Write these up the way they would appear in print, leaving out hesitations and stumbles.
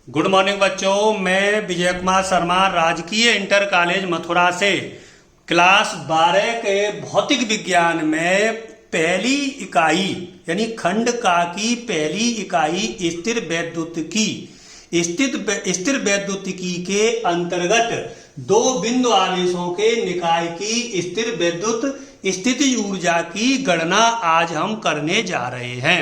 Good morning बच्चों, मैं विजय कुमार शर्मा राजकीय इंटर कॉलेज मथुरा से क्लास 12 के भौतिक विज्ञान में पहली इकाई यानी खंड का की पहली इकाई स्थिर वैद्युतिकी के अंतर्गत दो बिंदु आवेशों के निकाय की स्थिर वैद्युत स्थिति ऊर्जा की गणना आज हम करने जा रहे हैं।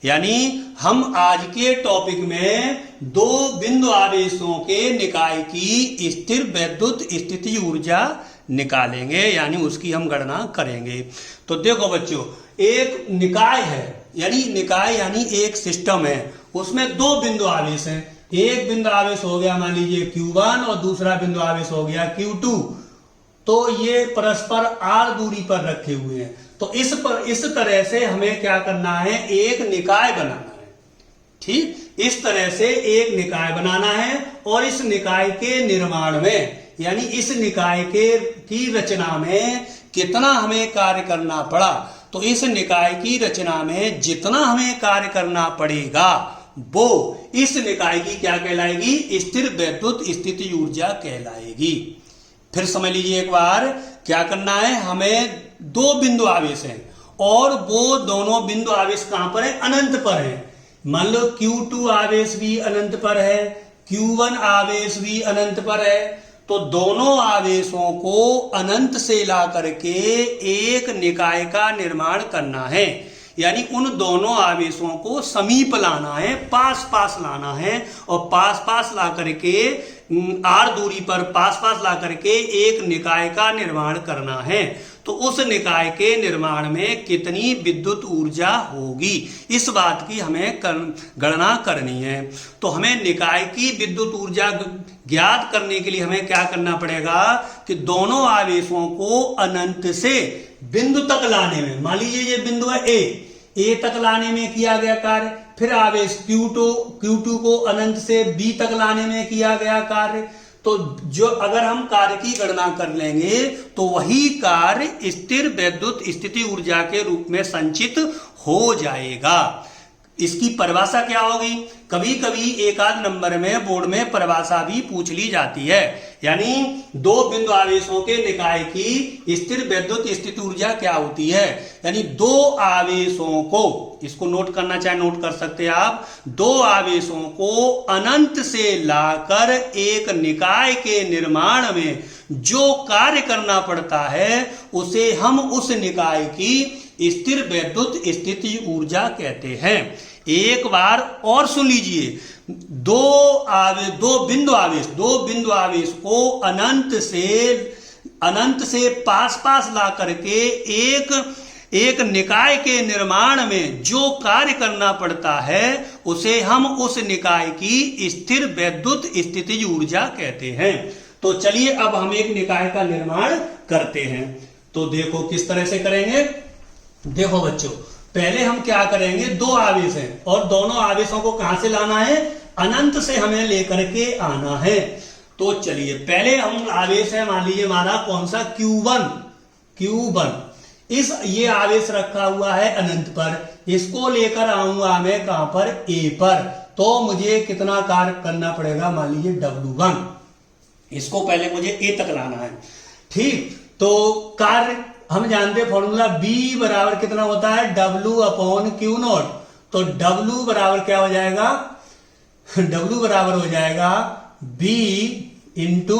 यानी हम आज के टॉपिक में दो बिंदु आवेशों के निकाय की स्थिर वैद्युत स्थिति ऊर्जा निकालेंगे, यानी उसकी हम गणना करेंगे। तो देखो बच्चों, एक निकाय है यानी एक सिस्टम है, उसमें दो बिंदु आवेश हैं। एक बिंदु आवेश हो गया मान लीजिए Q1 और दूसरा बिंदु आवेश हो गया Q2। तो ये परस्पर r दूरी पर रखे हुए हैं। तो इस तरह से हमें क्या करना है, एक निकाय बनाना है। ठीक, इस तरह से एक निकाय बनाना है और इस निकाय के निर्माण में यानी इस निकाय की रचना में कितना हमें कार्य करना पड़ा, तो इस निकाय की रचना में जितना हमें कार्य करना पड़ेगा वो इस निकाय की क्या कहलाएगी, स्थिर वैद्युत स्थिति ऊर्जा कहलाएगी। फिर समझ लीजिए एक बार, क्या करना है, हमें दो बिंदु आवेश हैं और वो दोनों बिंदु आवेश कहां पर है, अनंत पर है। मान लो Q2 आवेश भी अनंत पर है, Q1 आवेश भी अनंत पर है। तो दोनों आवेशों को अनंत से ला करके एक निकाय का निर्माण करना है। यानी उन दोनों आवेशों को समीप लाना है, पास पास लाना है और पास पास ला करके r दूरी पर पास पास ला करके एक निकाय का निर्माण करना है। तो उस निकाय के निर्माण में कितनी विद्युत ऊर्जा होगी, इस बात की हमें गणना करनी है। तो हमें निकाय की विद्युत ऊर्जा ज्ञात करने के लिए हमें क्या करना पड़ेगा कि दोनों आवेशों को अनंत से बिंदु तक लाने में, मान लीजिए ये बिंदु है ए तक लाने में किया गया कार्य, फिर आवेश Q2 को अनंत से B तक लाने में किया गया कार्य। तो जो अगर हम कार्य की गणना कर लेंगे तो वही कार्य स्थिर वैद्युत स्थिति ऊर्जा के रूप में संचित हो जाएगा। इसकी परिभाषा क्या होगी, कभी कभी एक आध नंबर में बोर्ड में परिभाषा भी पूछ ली जाती है। यानी दो बिंदु आवेशों के निकाय की स्थिर वैद्युत स्थिति ऊर्जा क्या होती है, यानी दो आवेशों को, इसको नोट करना चाहे नोट कर सकते हैं आप, दो आवेशों को अनंत से लाकर एक निकाय के निर्माण में जो कार्य करना पड़ता है उसे हम उस निकाय की स्थिर वैद्युत स्थिति ऊर्जा कहते हैं। एक बार और सुन लीजिए, दो बिंदु आवेश को अनंत से पास पास ला करके एक निकाय के निर्माण में जो कार्य करना पड़ता है उसे हम उस निकाय की स्थिर वैद्युत स्थिति ऊर्जा कहते हैं। तो चलिए अब हम एक निकाय का निर्माण करते हैं। तो देखो किस तरह से करेंगे। देखो बच्चों, पहले हम क्या करेंगे, दो आवेश हैं और दोनों आवेशों को कहां से लाना है, अनंत से हमें लेकर के आना है। तो चलिए पहले हम आवेश है, मान लीजिए हमारा कौन सा, Q1। ये आवेश रखा हुआ है अनंत पर, इसको लेकर आऊंगा मैं कहां पर, A पर। तो मुझे कितना कार्य करना पड़ेगा, मान लीजिए W1। इसको पहले मुझे A तक लाना है। ठीक, तो कार्य हम जानते हैं फॉर्मूला B बराबर कितना होता है, W/Q0। तो W बराबर क्या हो जाएगा, W बराबर हो जाएगा B इंटू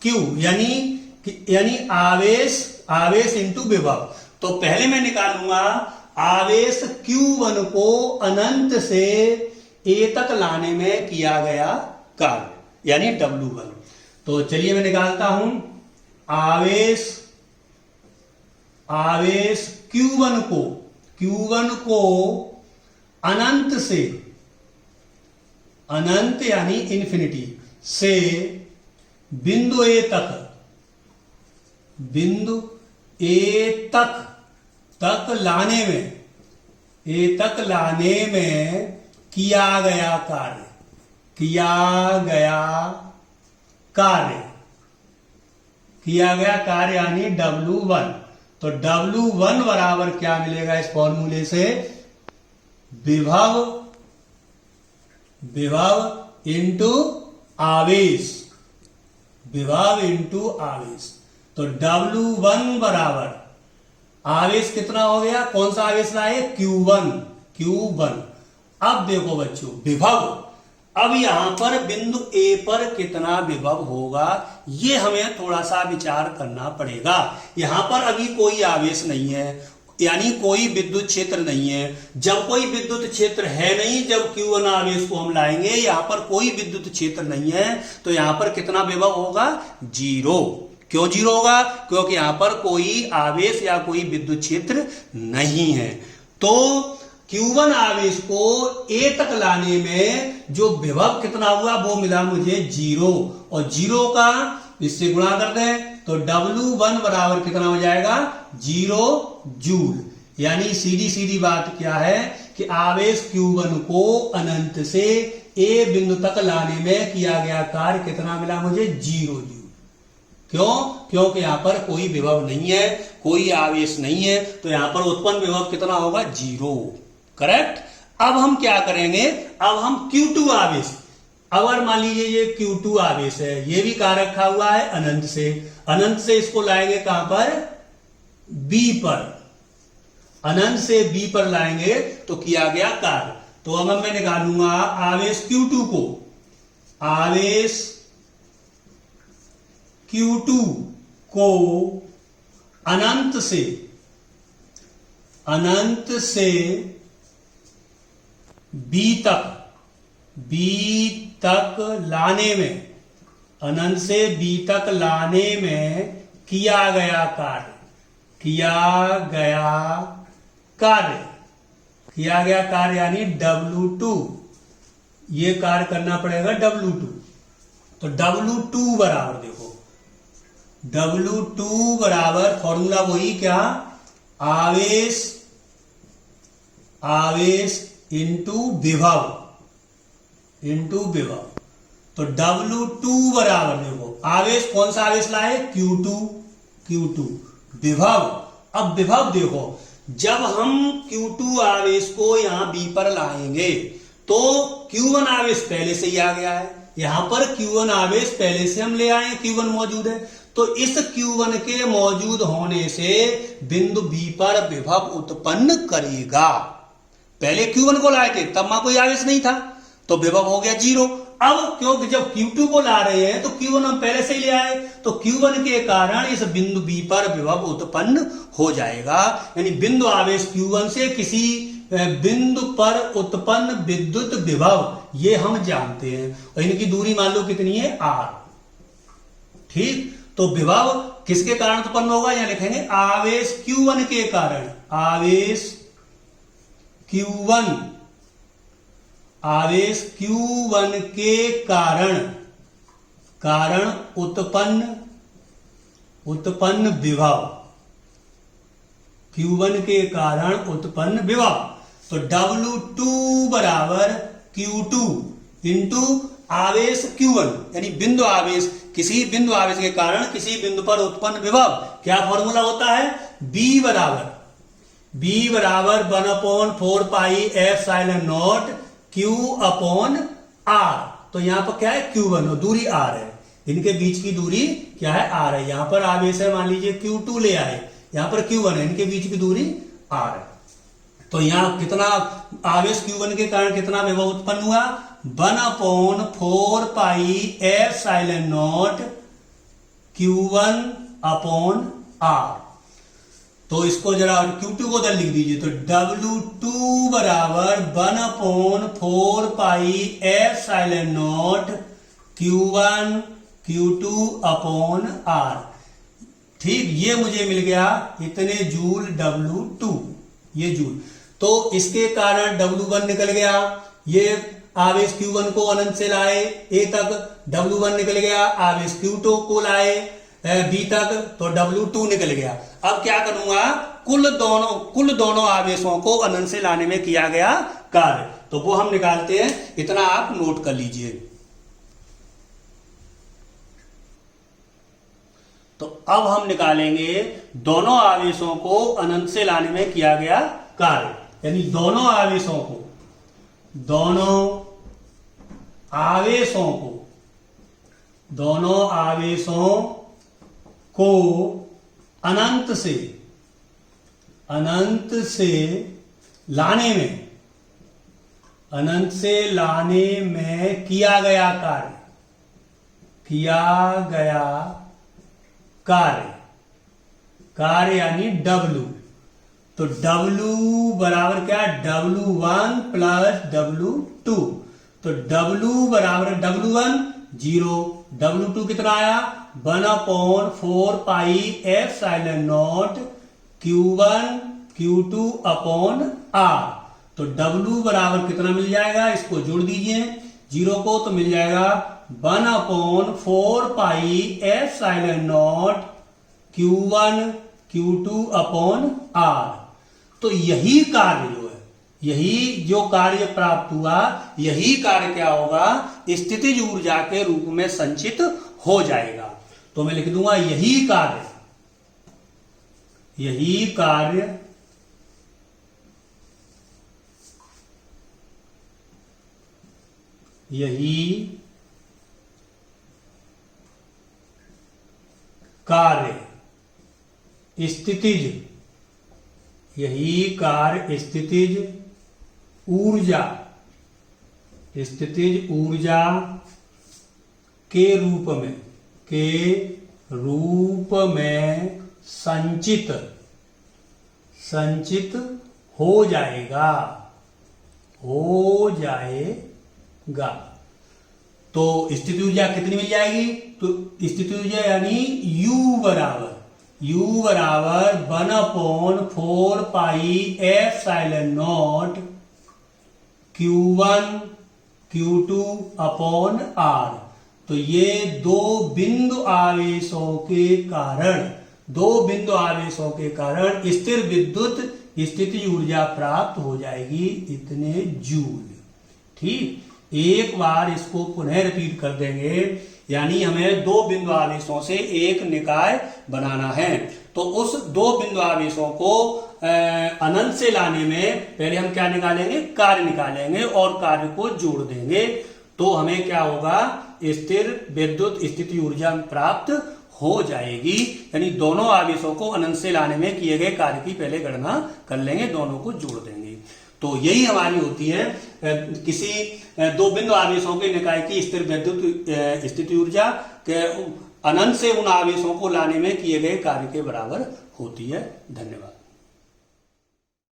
Q, यानी आवेश इंटू विभव। तो पहले मैं निकालूंगा आवेश Q1 को अनंत से A तक लाने में किया गया कार्य यानी W1। तो चलिए मैं निकालता हूं, आवेश Q1 को अनंत यानी इंफिनिटी से बिंदु A तक लाने में किया गया कार्य यानी W1। तो W1 बराबर क्या मिलेगा इस फॉर्मूले से, विभव इंटू आवेश, विभव इंटू आवेश। तो W1 बराबर आवेश कितना हो गया, कौन सा आवेश लाए, Q1। अब देखो बच्चों विभव, अब यहां पर बिंदु A पर कितना विभव होगा ये हमें थोड़ा सा विचार करना पड़ेगा। यहां पर अभी कोई आवेश नहीं है, यानी कोई विद्युत क्षेत्र नहीं है। जब कोई विद्युत क्षेत्र है नहीं, जब Q1 आवेश को हम लाएंगे, यहां पर कोई विद्युत क्षेत्र नहीं है, तो यहां पर कितना विभव होगा, 0। क्यों 0 होगा, क्योंकि यहां पर कोई आवेश या कोई विद्युत क्षेत्र नहीं है। तो Q1 आवेश को A तक लाने में जो विभव कितना हुआ वो मिला मुझे 0, और 0 का इससे गुणा कर दें तो W1 बराबर कितना हो जाएगा, 0 जूल। यानी सीधी सीधी बात क्या है कि आवेश Q1 को अनंत से A बिंदु तक लाने में किया गया कार्य कितना मिला मुझे, 0 जूल। क्यों, क्योंकि यहां पर कोई विभव नहीं है, कोई आवेश नहीं है, तो यहां पर उत्पन्न विभव कितना होगा, 0। करेक्ट। अब हम क्या करेंगे, अब हम Q2 आवेश, अगर मान लीजिए ये Q2 आवेश है, ये भी कहां रखा हुआ है, अनंत से इसको लाएंगे कहां पर, B पर, अनंत से B पर लाएंगे तो किया गया कार्य। तो अब मैं निकालूंगा आवेश Q2 को, आवेश Q2 को अनंत से B तक लाने में, अनंत से B तक लाने में किया गया कार्य यानी W2, ये कार्य करना पड़ेगा W2। तो W2 बराबर देखो, W2 बराबर फॉर्मूला वही क्या, आवेश इंटू विभव। तो W2 बराबर देखो, आवेश कौन सा आवेश लाए, Q2। विभव, अब विभव देखो, जब हम Q2 आवेश को यहां B पर लाएंगे तो Q1 आवेश पहले से ही आ गया है, यहां पर Q1 आवेश पहले से हम ले आए, Q1 मौजूद है। तो इस Q1 के मौजूद होने से बिंदु B पर विभव उत्पन्न करेगा। पहले Q1 को लाए थे तब वहां कोई आवेश नहीं था, तो विभव हो गया 0। अब क्योंकि जब Q2 को ला रहे हैं तो Q1 हम पहले से ही ले आए, तो Q1 के कारण इस बिंदु B पर विभव उत्पन्न हो जाएगा। यानी बिंदु आवेश Q1 से किसी बिंदु पर उत्पन्न विद्युत विभव, ये हम जानते हैं, और इनकी दूरी मान लो कितनी है, r। ठीक, तो विभव किसके कारण उत्पन्न होगा, यहां लिखेंगे आवेश Q1 के कारण, आवेश Q1 के कारण उत्पन्न विभव, Q1 के कारण उत्पन्न विभव। तो W2 बराबर Q2 इंटू आवेश Q1, यानी बिंदु आवेश, किसी बिंदु आवेश के कारण किसी बिंदु पर उत्पन्न विभव। क्या फॉर्मूला होता है, B बराबर 1/4 pi epsilon not Q upon R। तो यहां पर क्या है, Q1 और दूरी R है, इनके बीच की दूरी क्या है, R है। यहां पर आवेश है, मान लीजिए Q2 ले आए, यहां पर Q1 है, इनके बीच की दूरी R है। तो यहां कितना आवेश Q1 के कारण कितना विभव उत्पन्न हुआ, 1/4 pi epsilon not Q1 upon R। तो इसको जरा Q2 को उधर लिख दीजिए, तो W2 बराबर 1/4 pi epsilon not Q2 upon R। ठीक, ये मुझे मिल गया इतने जूल W2, ये जूल। तो इसके कारण W1 निकल गया, ये आवेश Q1 को अनंत से लाए A तक, W1 निकल गया, आवेश Q2 को लाए B तक, तो W2 निकल गया। अब क्या करूंगा, कुल दोनों आवेशों को अनंत से लाने में किया गया कार्य, तो वो हम निकालते हैं, इतना आप नोट कर लीजिए। तो अब हम निकालेंगे दोनों आवेशों को अनंत से लाने में किया गया कार्य, यानी दोनों आवेशों को, दोनों आवेशों को अनंत से लाने में किया गया कार्य यानी W। तो W बराबर क्या, W1 प्लस W2। तो W बराबर W1 0, W2 कितना आया 1/4 pi epsilon not Q1 Q2 upon R। तो W बराबर कितना मिल जाएगा, इसको जोड़ दीजिए 0 को, तो मिल जाएगा 1/4 pi epsilon not Q1 Q2 upon R। तो यही कार्य जो है, यही जो कार्य प्राप्त हुआ, यही कार्य क्या होगा, स्थितिज ऊर्जा के रूप में संचित हो जाएगा। तो मैं लिख दूंगा यही कार्य स्थितिज ऊर्जा के रूप में संचित हो जाएगा। तो स्थितिज ऊर्जा कितनी मिल जाएगी, तो स्थितिज ऊर्जा यानी U बराबर 1/4 pi epsilon not Q1 Q2 upon R। तो ये दो बिंदु आवेशों के कारण स्थिर विद्युत स्थितिज ऊर्जा प्राप्त हो जाएगी इतने जूल। ठीक, एक बार इसको पुनः रिपीट कर देंगे, यानी हमें दो बिंदु आवेशों से एक निकाय बनाना है। तो उस दो बिंदु आवेशों को अनंत से लाने में पहले हम क्या निकालेंगे, कार्य निकालेंगे और कार्य को जोड़ देंगे। तो हमें क्या होगा, स्थिर विद्युत स्थिति ऊर्जा प्राप्त हो जाएगी। यानी दोनों आवेशों को अनंत से लाने में किए गए कार्य की पहले गणना कर लेंगे, दोनों को जोड़ देंगे। तो यही हमारी होती है किसी दो बिंदु आवेशों के निकाय की स्थिर विद्युत स्थिति ऊर्जा के अनंत से उन आवेशों को लाने में किए गए कार्य के बराबर होती है। धन्यवाद।